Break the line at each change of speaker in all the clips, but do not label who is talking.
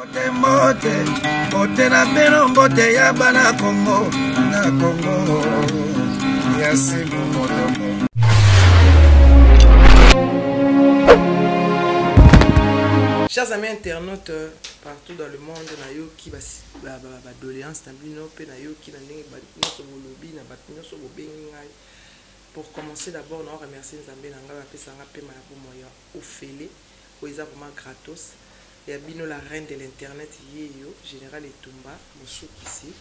Mbote mbote na beno mbote ya bana Congo na Congo ya sibu modomo.
Chers amis internautes partout dans le monde, na yo ki ba doléance na bino pe na yo ki na ndenge ba nyonso bolobi na ba nyonso bobengi ngai. Pour commencer d'abord, on remercie Nzambe na nga ba pesa nga pe malabu moya ofele ko eza vraiment gratos. Et Abino, la reine de l'internet, Yeyo, Général Etumba, Moussouk ici.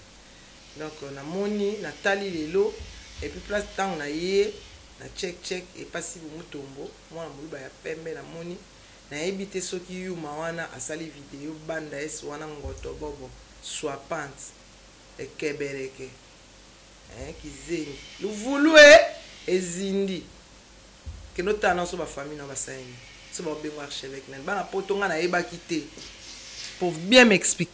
Donc, on a moni, Nathalie Lelo, et puis place temps, on a yé, na check, et pas si vous moutombo. Moi, on a pembe, na moni, na ebité soki yu mawana, a sali vidéo, banda es, wana ngoto bobo, soit pante, et kebereke. Hein, qui zéni. Le voulou et zindi. Que notre annonce ma famille, n'a pas ça. Pour bien m'expliquer,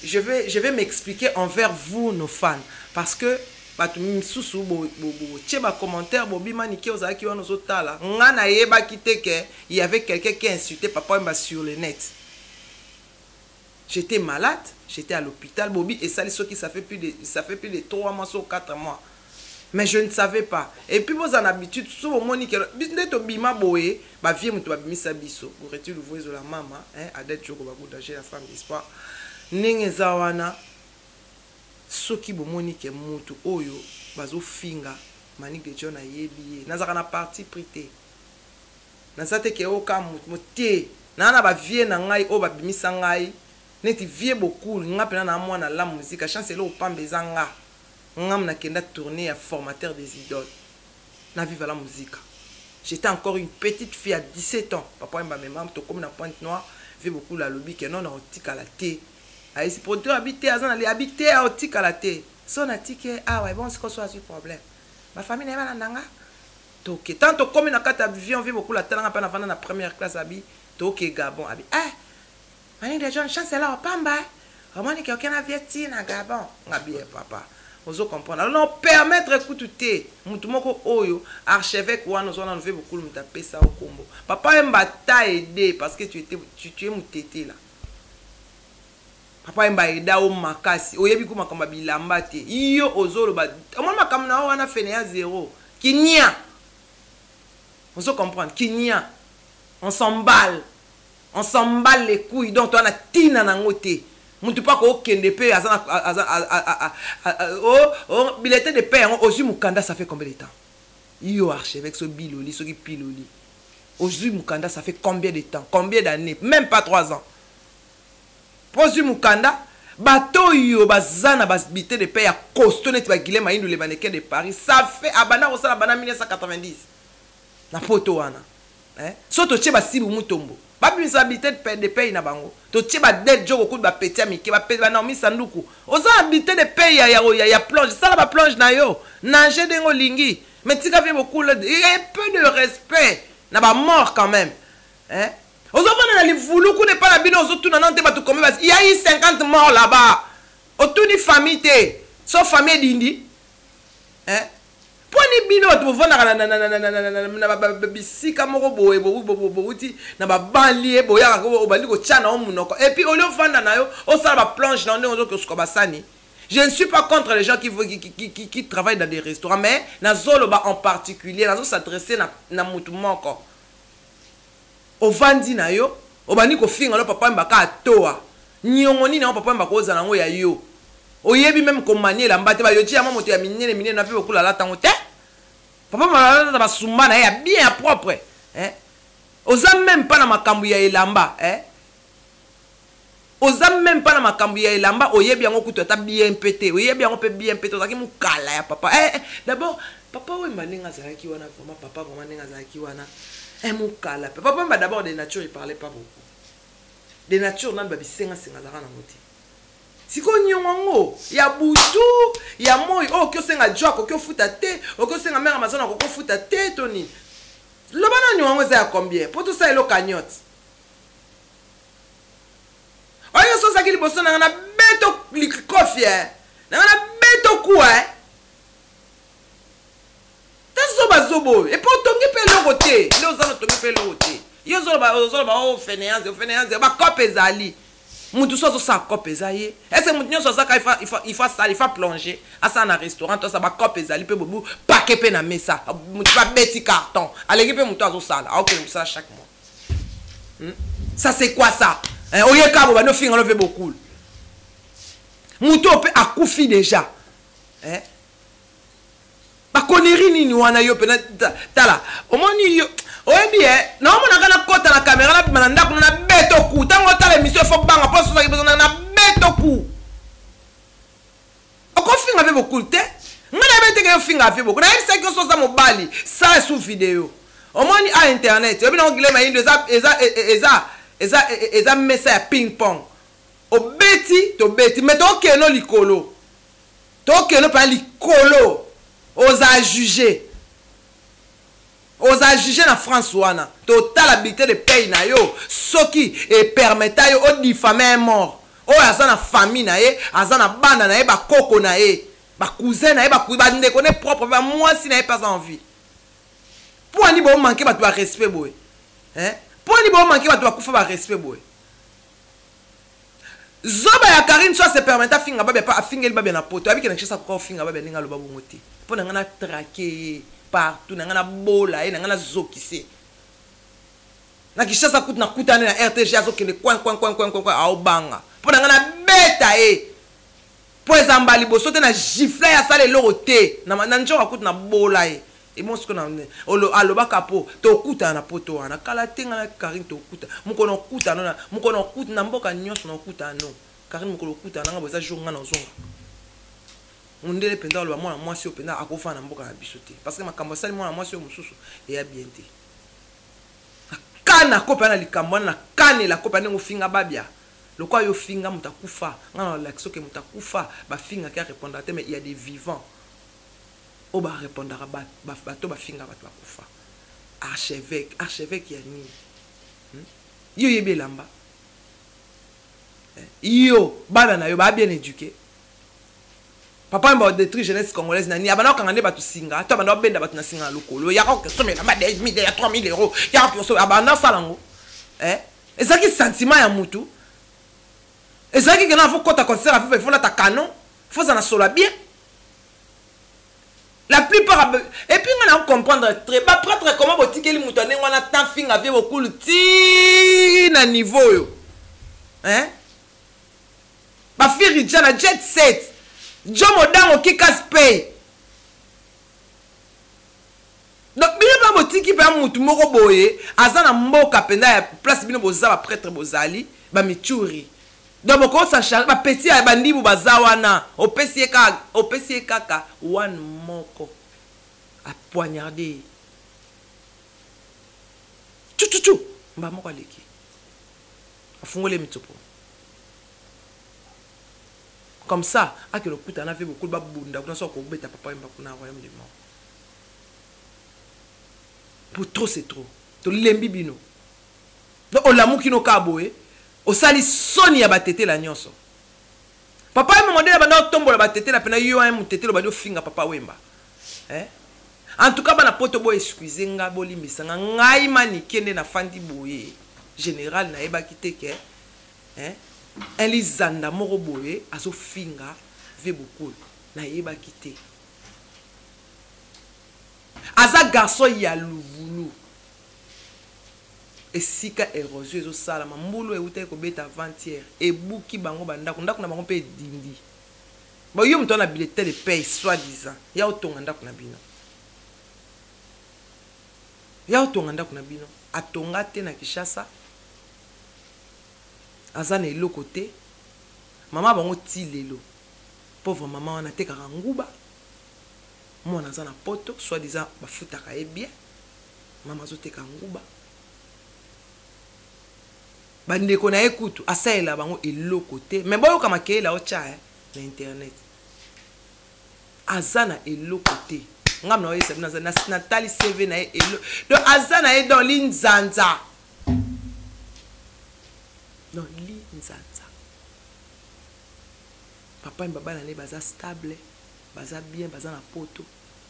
je vais m'expliquer envers vous, nos fans, parce que il y avait quelqu'un qui a insulté Papa sur le net. J'étais malade, j'étais à l'hôpital, Bobby, et ça fait plus de 3 mois ou 4 mois. Mais je ne savais pas. Et puis, vous en habitude, souvent, mon nickel, vous bima boé, ma vie, vous avez mis sa biso. Vous retirez le voice de la maman, à d'être jour, vous avez la femme d'espoir. N'engé zawana, soki bomonique mutu oyo, bazo finga, manik de John a yebiye. Nazarana parti prité. Nazate ke oka muté. Nana ba vie na ngai o ba bimisa ngai. Neti vie beaucoup, ngapena na moi na la musique, chance lo pambezanga. Ngam na kenda tourner à formateur des idoles. Na vive la musique. J'étais encore une petite fille à 17 ans. Papa m'a même to comme na Pointe Noire, fait beaucoup la lobby que non na otika la thé. Aïe si producteur habité à aller habiter à otika la thé. Son a tiké ah ouais bon c'est quoi soit ce problème. Ma famille n'est pas nanga. Toké tant comme na kata avion fait beaucoup la télé pas na na première classe abi toké Gabon abi. Mani de John chance là au pamba. Comment ni quelqu'un a vieti na Gabon. Ngabi papa. Vous comprenez. Alors, non, permettre écouter. Moutoumoko Oyo, archevêque, ou nous avons fait beaucoup de taper ça au combo. Papa m'a aidé parce que tu es mon tété là. Papa m'a aidé au makasi. Oyebi kuma kamba bilambate. Iyo ozolo ba. Moi ma kamna wana fenea zéro. Kinya. Vous comprenez. Kinya. On s'emballe. On s'emballe les couilles. Donc on a tina nangote. Moutou pas ko kende pe billet de paix Ozu Mukanda ça fait combien de temps? Yo archevêque ce biloli ce qui piloli. Ozu Mukanda ça fait combien de temps? Combien d'années? Même pas 3 ans. Ozu Mukanda bateau yo bazana bas billet de paix à costaud net ba Guilhem Maïndou les mannequins de Paris ça fait abana au sala bana 1990. Na poto wana. Hein? Soto che ba sibu mutombo. Pas plus habité de pays na bango. To tiba dette jo beaucoup de petit amiki ba pe ba na mi sanduku. Oza habité de pays ya plonge. Ça la ba plonge na yo. Nager dengo lingi. Mais tika fait beaucoup il y a un peu de respect. Na ba mort quand même. Hein? Oza vana na li voulu ku ne pas la bino ozo tout na nante ba to comme il y a eu 50 morts là-bas. Autour d'une famille té. Sauf famille d'indi. Hein? Poni bino to vona na bisika moko boye bouti na ba banlier boya ko obali ko tchana o munoko et puis au lieu vanda na yo o sala ba planche na ndo ko sko basani. Je ne suis pas contre les gens qui travaillent dans des restaurants mais na zolo ba en particulier na zo s'adresser na mutu moko o vandi na yo obani ko finga lo papa mbaka toa nyongo ni na papa mbaka oza na ngo ya yo. Oyebi même comme manier la mbate ba yo tia moto ya minene na fait beaucoup la tango te. Papa m'a ba sumba na ya bien propre. Hein? Oza même pas na makambu ya elamba, hein? Oza même pas na makambu ya elamba, oyebi yango kutu ta bien pété. Oyebi yango pe bien pété, ozaki mukala ya papa. D'abord, papa we maninga zaki wana, papa vraiment ninga zaki wana. Mukala. Papa m'a d'abord de nature, il parlait pas beaucoup. De nature nan ba bisenga senga zaka na moti. Siko nyongo ya butu ya moi o kyo senga joko kyo futa te o kyo senga mera mazona ko futa te toni lo bana nyongo za combien pour tout ça elo cagnotte oyo so sakili bosona na beto likofie na beto quoi tazo bazobo et pour tongi pe lo côté lo za tongi pe lo côté yo zoloba o fainéance ba cop ezali mutu so sa cop ezaye est-ce que mutu nyoso saka il faut plonger asa na restaurant to sa ba cop ezali pe bobu paquet pe na mesa mutu ba beti carton aleki pe mutu azo sala a okele ça chaque mois. Ça c'est quoi ça? Oye kabo ba no finga no fait beaucoup mutu pe akufi déjà ba koneri nini wana yo pe na tala omoni yo oyebi na omona kana kota na caméra na bima na ndako na beto ku tango tala émission faut banga poso ça besoin na beto ku okofinga ve beaucoup te ngana bete ke finga ve beaucoup na c'est que so za mobali ça sous vidéo omoni à internet oyebi na ngile ma indo eza mesa ya ping pong obeti to beti mais to keno likolo to keno pa likolo oza juger na France wana total habilité de paye na yo soki et permettre yo o diffamer un mort o aza na famille na ye aza na banda na ye ba koko na ye ba cousin na ye ba ndeko ne propre ba mwasi na ye pas envie pour ani bo manquer ba to respect boy pour ani bo manquer ba to kufa ba respect boy zoba ya Karine soit se permettre finga ba pas finga ba na poto abi ke na chisa ko finga ba ninga lo ba bongote pour na traquer partout na bola et na zokise na kishasa kutu na kutane na RTG azokende coin a obanga po na beta po ezambali bosote na gifla ya sale lorote na njo kutu na bola et mon ce qu'on a aloba kapo to kuta na poto wana kala tenga na Karine to kuta mukono kuta na mboka nyonso na kuta no Karine mukono kuta na ngabo za jonga na zonga ondele penda lo mwana mwasi openda akofa na mboka na bisote parce que makambo sali mwana mwasi mususu ya bien te kana kopa na likambo na kane la kopa nengo finga babia lokwa yo finga mutakufa ngana la kisoke mutakufa ba finga ki répondre mais il y a des vivants o ba répondre ba to ba finga ba to kufa archevêque ya ni yo yebe lamba yo bana na yo ba bien éduqué. Papa m'a détruit jeunesse congolaise nani abana kangane batu singa to abana benda batu na singa lokolo ya ko somé na 10 000 ya 3 000 euros ya ko so abana salango ezaki sentiment ya mutu ezaki que na faut kota concert il faut la ta canon faut ça na sola bien la plupart et puis on a comprendre très bas prêtre comment botiki li mutu ndenge wana tant finga vie beaucoup ti na niveau yo ba firi jana jet set Jomo dango kikas pay. Donc bino ba botiki pa mutu moko boye azana mboka penda ya place bino boza ba prêtre bozali ba michuri. Donc boko sa charge ba petit ya bandibu bazawana opesi kaka one moko a poignarder. Chuchuchu mba moko aleki. Afungole mitopo. Comme ça, à que le coup t'en a fait beaucoup de babunda, on a sorti au bêta papa et mbakuna royaume des morts. Pour trop c'est trop. To lembi bino. Donc on l'amour qui no kaboé, au sali soni ya batete la nyonso. Papa et maman de la tombo la batete la pena yo un mutete le badio finga papa wemba. En tout cas bana poto boy excusez nga boli misanga ngai mani kende na fandi boye. Général na eba kiteke. Un lisanda moko boye azo finga ve beaucoup na yeba kité aza garçon ya luvulu esika érosion ezo sala mambulu euta ko beta avant-hier e buki bango bandako ndako na bango pe dindi bo yo mto na billet de paye soi-disant ya otonga ndako na bino atonga te na Kishasa azana elo côté maman bango ti lelo pauvre maman wana te karanguba mona azana poto soit disant ba futaka e bien maman zo te kanguba bande ko na ekutu asaela bango elo côté mais boyo kama kela ocha na internet azana elo côté ngam na oyesa bina na Nathalie CV na elo donc azana e dans l'inzanza non l'inzanza papa et baba na baza stable baza bien baza na poto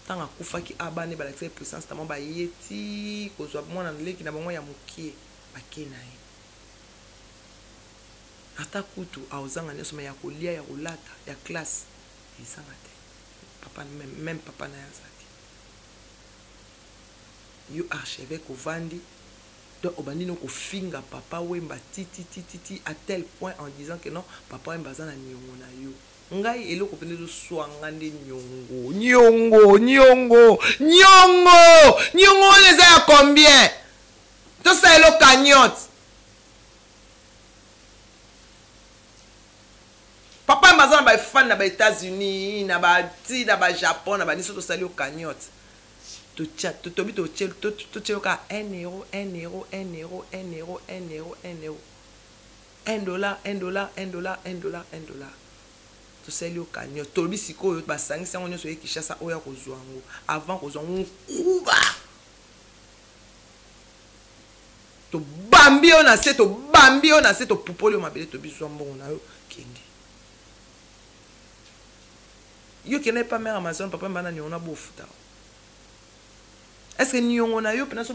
tant akufaki abane balakisa puissance tamo ba yeti kozwa mwana leki na bango ya mukie bakena ye ata kutu aozanga nyonso me ya kolia ya kolata ya classe ezanga te papa même papa na yaza te yo archevêque ovandi donc obandi no kofinga papa Wemba titi à tel point en disant que non papa Wemba za na niongo na yo ngai eloko pende zo swanga nde nyongo les a combien tout ça elo cagnotte papa Wemba za na ba fan na ba États-Unis na ba Japon na ba niso to sali au cagnotte to chat to tobi to ka 1 euro 1 euro 1 euro 1 euro 1 euro 1 euro $1 to sell au cagnotte to bi siko ba sangisa ngo nyoso ekishasa oya kozwa ngo avant kozwa ngo kuba to bambi ona se to popoli o mabele to biso mbongo na yo kende yo kene pas mère Amazon papa mbana ni ona bofuta. Est-ce que nyongo na yo pena so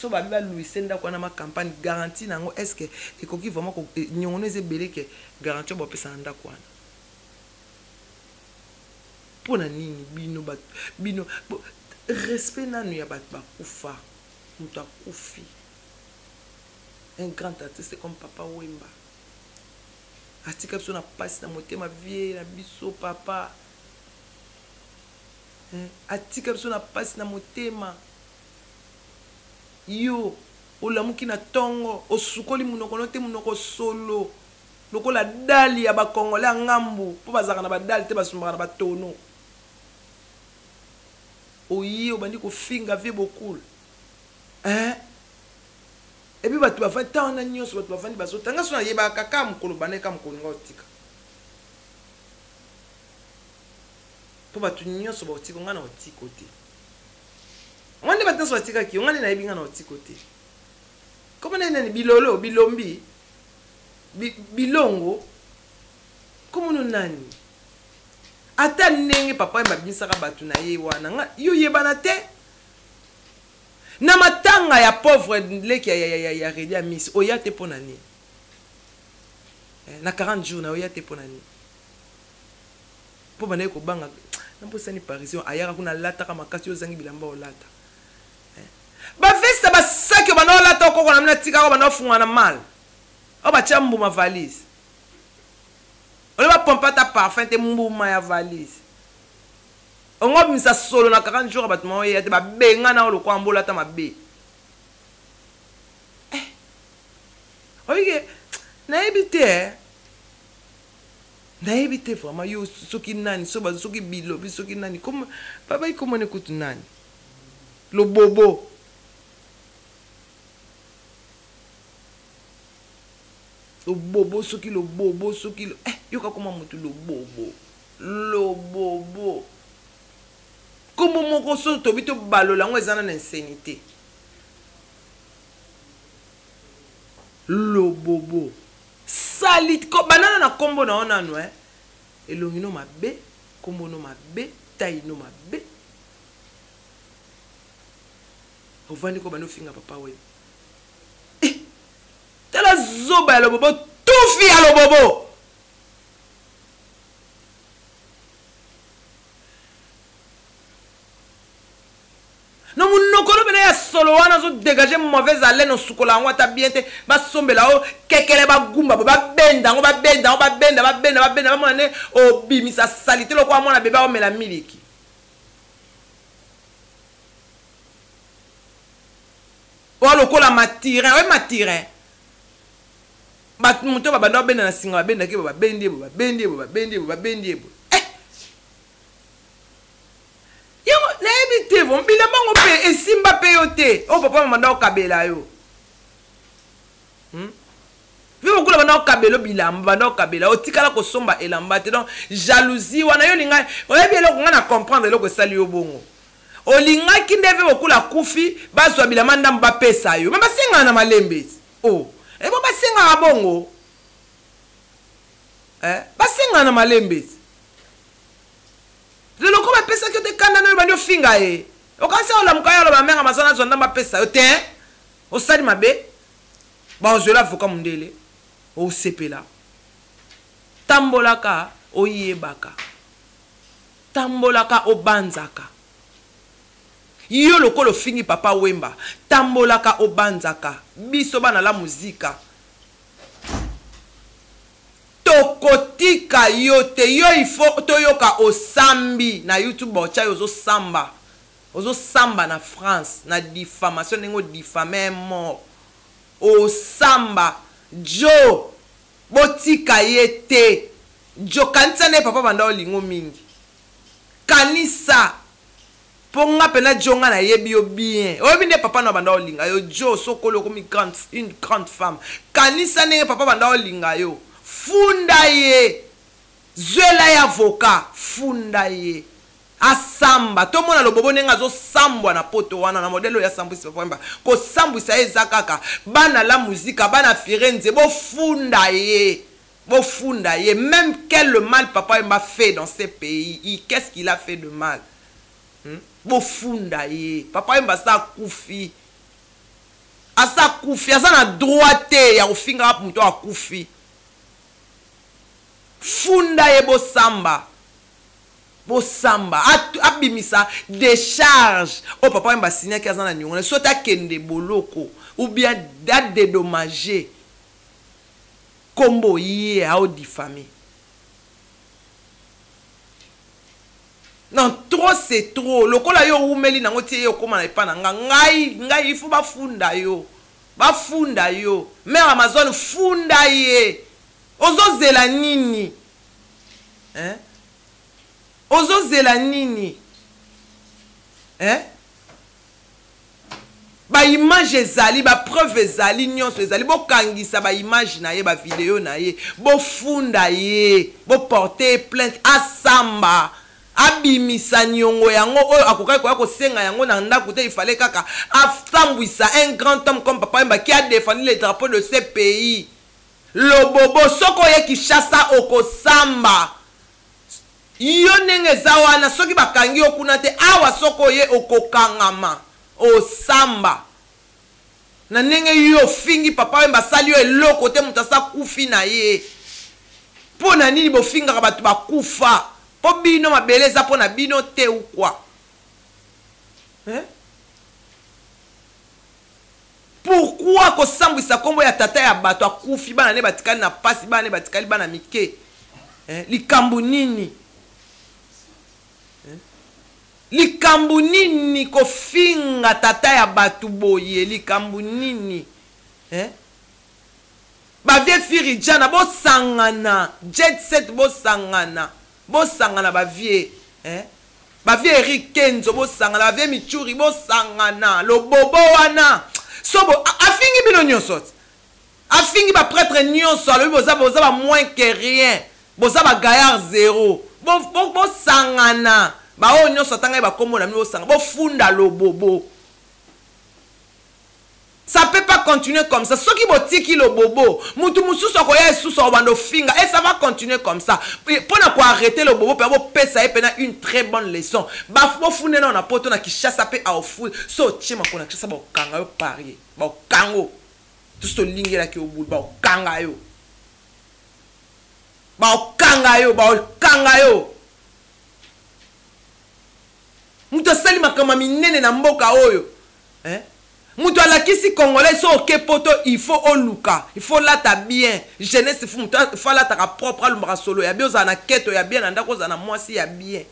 ba Louis Senda kwa na ma campagne garantie nango est-ce que ekoki vraiment ko nyongo no ezebele ke garantie bo pesa nda kwa pona nini bino respect nanu ya bat ba kufa mutu akufi un grand artiste comme papa Wemba atika biso na pasi na motema vie na biso papa atika biso na pasi na motema yo olamuki na tongo osukoli munoko no te munoko solo lokola dali ya bakongole ya ngambu po bazaka na badali te basumbaka na batono oyi obandi kofinga vie beaucoup et puis batu bafandi tant na nyonso batu bafandi bazotanga so na yebaka kaka mukolo baneka mukolo ngotika po batu nyonso baotika nga na otiko te ngani batanso batika ki ngani na yebinga na otiko te koma nene bilolo bilombi bilongo komono nani ata ndenge papa Wemba bimisaka batu na ye wana nga yo yebana te na matanga ya pauvre leki ya redi ya miss oya te pona ni na 40 jours na oya te pona ni po bana ko banga na mposani parisien ayaka kuna lata kama kasi ozangi bilamba olata ba veste ba sac bana olata okoko na mna tika ko bana funga na mal o ba chambu ma valise o ba pompa ta parfum te mbuma ya valise ongo misa solo na 40 jours ba tuma oya te ba benga na oloko ambola ta mabe oye na ebite vraiment yo soki nani soki bilo soki nani comme papa il comment écoute nani le bobo soki le bobo soki yo ka comment mutu le bobo comme moko so to bito balola ngo ezana na insanité le bobo salit ko banana na kombo na ona no elongino mabe kombo no mabe tai no mabe ovani ko bano finga papa we tala zoba ya lo bobo tufi ya lo bobo no munokolo bena ya solo wana zo dégager mauvaise haleine osukola ngo ata bien te ba sombela o kekele ba gumba ba benda ngo ba benda ba mwana o bimisa salite lo kwa mwana bebe o mela miliki o lokola matirin o matirin ba muto ba banda benda na singa ba benda ke ba bendi yo na ebite vo mbila bango pe esimba pe yo te o papa manda okabela yo vivo kula banda okabelo bilamba banda okabela otikala ko somba elamba te donc jalousie wana yo linga oyebi eloko nga na comprendre eloko esali yo bongo olinga kindeve okula kufi bazwa bilamba ndamba pesa yo mba singa na malembe ebo basinga bongo basinga na malembe lelo ko ba pesa ki te kanda no bandi ofinga e. Okansi olamuka yo ba menga mazana zonda ba pesa yo te. Osali mabe. Ba ozola avocat mundele. O sepela. Tambolaka oyebaka. Tambolaka obanzaka. Yo lokolo fingi papa Wemba. Tambolaka obanzaka. Biso bana la muzika. Tokotika yote. Yo ifo toyoka osambi. Na YouTube bocha yozo samba. Ozo samba na France. Na diffamation nengo diffamé mort. Osamba. Jo. Botika yete. Jo kanisa ne papa banda olingo mingi. Kanisa. Ponga pena jonga na yebi yo bien. Oyebi ne papa na banda olinga yo. Jo sokolo komi une grande femme. Kanisa ne papa banda olinga yo. Funda ye. Zwela ya avocat. Funda ye. Asamba. To mona lo bobo nenga zo sambwa na poto wana na modelo ya sambu si papa. Ko sambu sa eza kaka. Bana la muzika. Bana firenze. Bo funda ye. Bo funda ye. Même quel mal papa m'a fait dans ces pays. Qu'est-ce qu'il a fait de mal? Bofunda ye papa yemba sa kufi asa kufi asa na droite ya ufinga hapo mtu akufi funda ye bosamba abimisa décharge o papa yemba signé ki asa na nyongona sota kende boloko ou bien date dédommagé kombo ye a diffamé. Non, trop c'est trop. Le kola yo umeli nango tie yo koma na ipana ngai il faut ba funda yo. Ba funda yo. Mère Amazon funda ye. Ozo zela nini? Hein? Ozo zela nini? Hein? Ba image ezali, ba preuve ezali, nyonso ezali. Bo kangisa ba image na ye, ba video na ye. Bo funda ye. Bo porter plainte asamba. Abimisa nyongo yango oyo akokai koya kosenga yango na ndako te il fallait kaka afambwisa un grand homme comme papa Wemba qui a défendu les drapeaux de ce pays. Le bobo soko ye Kinshasa okosamba. Yo nenge zawana soki bakangi okuna te awa soko ye okokangama osamba. Na nenge yo fingi papa Wemba sali yo eloko te mutasa kufi na ye. Pona nini bo finga batu bakufa? Po bino mabeleza po na bino te ou quoi? Hein? Pourquoi ko sambwisa kombo ya tata ya bato akufi bana ne batikali na pasi bana ne batikali bana mike? Hein? Likambu nini? Hein? Likambu nini ko finga tata ya bato boye? Likambu nini? Hein? Ba vie firi jana bo sangana, jet set bo sangana. Bo sangana ba vie, hein? Ba vie Eric Kenzo bo sangana, ba vie Michuri bo sangana, lo bobo wana. So bo afingi bino nyonso. Afingi ba prêtre nyonso, lo boza ba moins que rien. Boza ba gaillard zéro. Bo sangana. Ba o nyonso tanga ba komona mi bo sangana. Bo funda lo bobo. Ça peut pas continuer comme ça. Ceux qui botiki le bobo, mutu mususu koya susu obando finga et ça va continuer comme ça. Pour ne arrêter le bobo, pour pesa et une très bonne leçon. Ba fo fune na na poto na Kinshasa pe a ofu. So chima kona Kinshasa ba kanga yo parier. Ba kango. Tout ce lingela ki obul ba kanga yo. Ba kanga yo, ba kanga yo. Mutu sali makama minene na mboka oyo. Hein? Moutou alakisi congolais so ok poto il faut oluka il faut lata bien jeunesse il faut lata ka propre alumbaka solo ya bien ozana keto ya bien na ndako ozana mwasi ya bien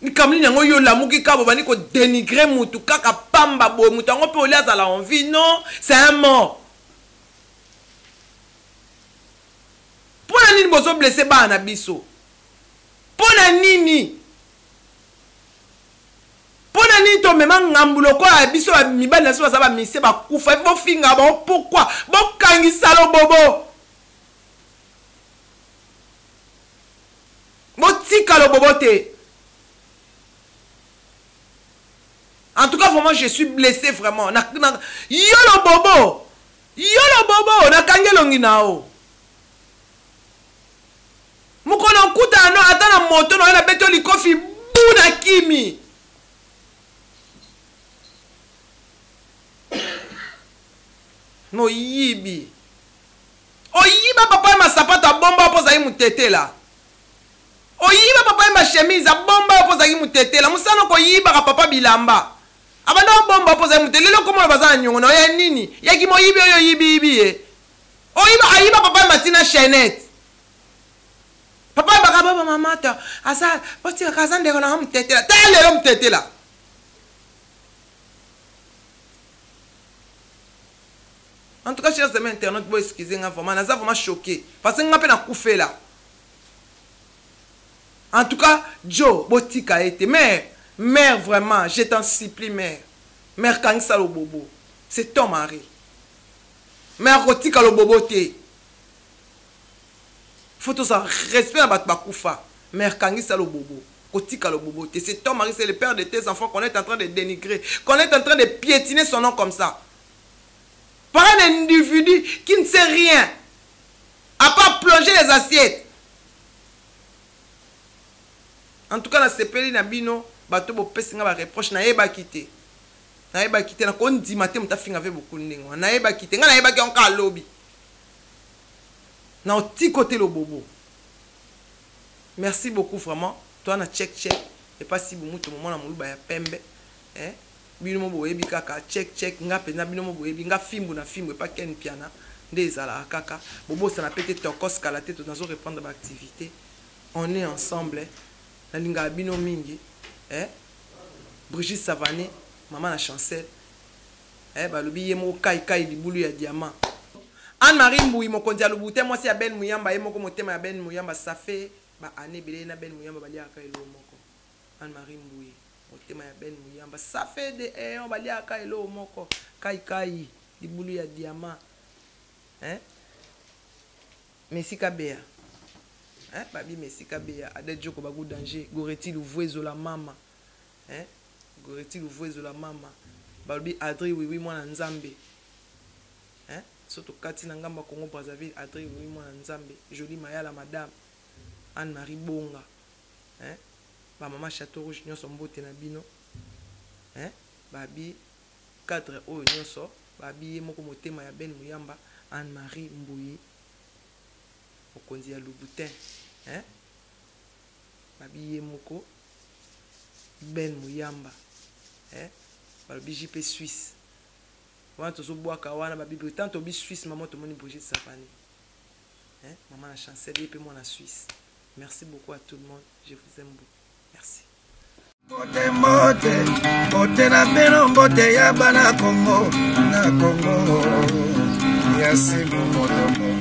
ni kamli nyango yo lamuki kabo bani ko dénigrer moutou kaka pamba boy moutou ngo pe oli azala en vie non c'est un mort pona nini bozo blessé bana biso pona nini pona nini to mema ngambulo ko biso ba mibali na so ba mise ba kufa bo finga ba pourquoi bo kangisa lo bobo bo tika lo bobo te. En tout cas vraiment je suis blessé vraiment yo lo bobo na kangelo nginao mokolo nkuta no ata na moto no na beto likofi buna kimi no yibi oyiba papa ye masapato abomba opo ozali mutetela oyiba papa ye mashemise abomba opo ozali mutetela musana koyibaka papa bilamba abanda obomba opo ozali mutetela lelo komona baza na nyongo na oya nini yaki moyibi oyo yibi ye oyiba ayiba papa ye matina chaînette papa ye baka baba mamata asa botika kaza ndeko na mutetela ta lelo mutetela en tout cas, chers amis internautes, vous excusez moi vraiment, je suis vraiment choqué. Parce que je suis coupé là. En tout cas, Joe, Botika a été mère vraiment, je t'en supplie, mère. Mère Kangsa le bobo, c'est ton mari. Mère Botika le bobo te. Faut tout ça, respect à Batbakoufa. Mère Kangsa le bobo. Botika le bobo te. C'est ton mari, c'est le père de tes enfants qu'on est en train de dénigrer. Qu'on est en train de piétiner son nom comme ça. Par un individu qui ne sait rien, à part plonger les assiettes. En tout cas, dans ce pays, Nabino, bateau bo pesinga ba reproche na yeba kité. Na yeba kité na ko ndi maté muta finga ve beaucoup ndingo. Na yeba kité, nga na yeba ki onka lobby. Na oti côté le bobo. Merci beaucoup vraiment. Toi na check et pas si beaucoup tout moment na muluba ya pembe. Hein? Bino mo boyebi kaka check nga pena bino mo boyebi nga fimbu na fimbu pas ken piana ndezala kaka bobo ça na peut-être tokos kala tête dans zo répondre ba activité on est ensemble na linga bino mingi Brigitte Savané maman na Chancel balobi ye mo kai libulu ya diamant Anne-Marie Mboui mokonzi ya lubute moi si ya Ben Muyamba ye moko motema ya Ben Muyamba ça fait ba année belé na Ben Muyamba bali aka elo moko Anne-Marie Mboui tema ya Ben Muyamba ça fait de on va lier ka elo moko kai libulu ya diamant Messi Kabea babi Messi Kabea ade joko bagu danger goreti louvezo la mama goreti louvezo la mama babi Adri oui mwana nzambe surtout kati na ngamba Congo Brazzaville Adri oui mwana nzambe Jolie Mayala madame Anne-Marie Bonga ba maman Château Rouge nyonso mbote na bino babi cadre oyo nyonso babi moko motema ya Ben Muyamba Anne-Marie Mboui okonzi ya Louboutin babi moko Ben Muyamba babi JP Suisse wana tozo bwaka wana babi Britannique tobi Suisse maman to moni Brigitte Savané maman la Chancel et puis moi la Suisse. Merci beaucoup à tout le monde, je vous aime beaucoup. Merci.
Mbote na beno mbote ya bana Congo na Congo. Merci beaucoup.